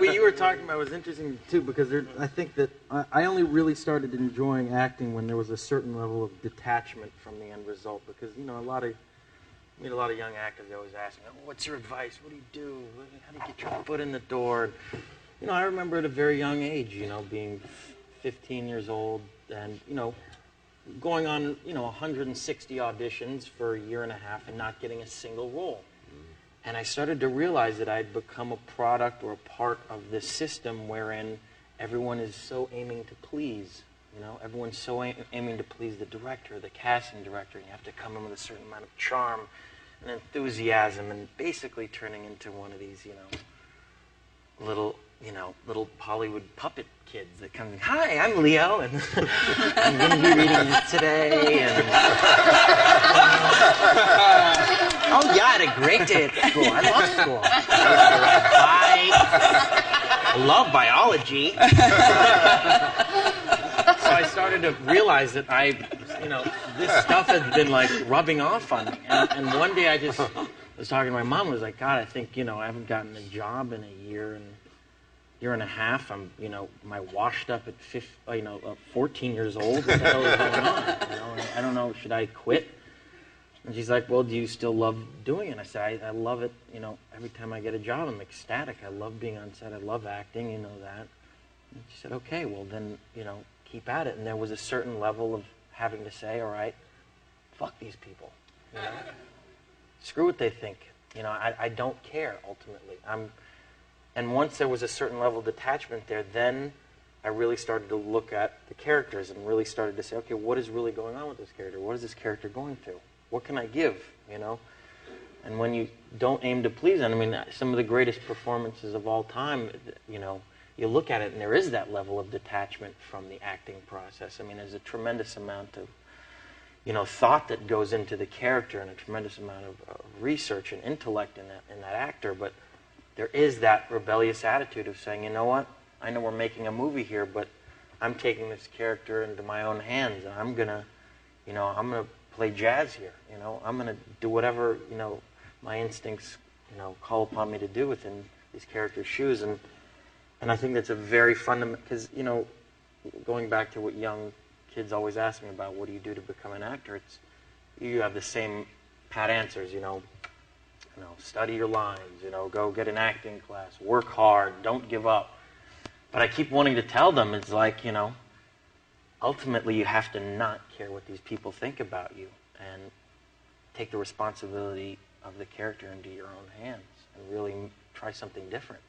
what you were talking about was interesting too, because I think that I only really started enjoying acting when there was a certain level of detachment from the end result. Because you know, I meet a lot of young actors. They always ask me, oh, "What's your advice? What do you do? How do you get your foot in the door?" You know, I remember at a very young age, you know, being 15 years old, and you know, going on 160 auditions for a year and a half and not getting a single role. And I started to realize that I'd become a product or a part of this system wherein everyone is so aiming to please. You know, everyone's so aiming to please the director, the casting director, and you have to come in with a certain amount of charm and enthusiasm, and basically turning into one of these, little Hollywood puppet kids that come in, "Hi, I'm Leo, and I'm going to be reading this today." And oh yeah, I had a great day at school. I love school. I love biology. So I started to realize that this stuff had been like rubbing off on me. And one day I just was talking to my mom. I was like, "God, I think I haven't gotten a job in a year and a half. I'm am I washed up at 14 years old? What the hell is going on? I don't know. Should I quit?" And she's like, "Well, do you still love doing it?" I said, I love it. Every time I get a job, I'm ecstatic. I love being on set. I love acting. You know that." And she said, "Okay, well then, keep at it." And there was a certain level of having to say, "All right, fuck these people. Screw what they think. I don't care ultimately. And once there was a certain level of detachment there, then I really started to look at the characters and really started to say, okay, what is really going on with this character? What is this character going through? What can I give, And when you don't aim to please them, some of the greatest performances of all time, you look at it and there is that level of detachment from the acting process. There's a tremendous amount of, thought that goes into the character and a tremendous amount of research and intellect in that actor, but there is that rebellious attitude of saying, you know what, I know we're making a movie here, but I'm taking this character into my own hands, and I'm gonna play jazz here. I'm gonna do whatever my instincts call upon me to do within these characters' shoes, and I think that's a very fundamental, because going back to what young kids always ask me about, what do you do to become an actor? It's you have the same pat answers, study your lines, go get an acting class, work hard, don't give up. But I keep wanting to tell them, it's like, ultimately you have to not care what these people think about you and take the responsibility of the character into your own hands and really try something different.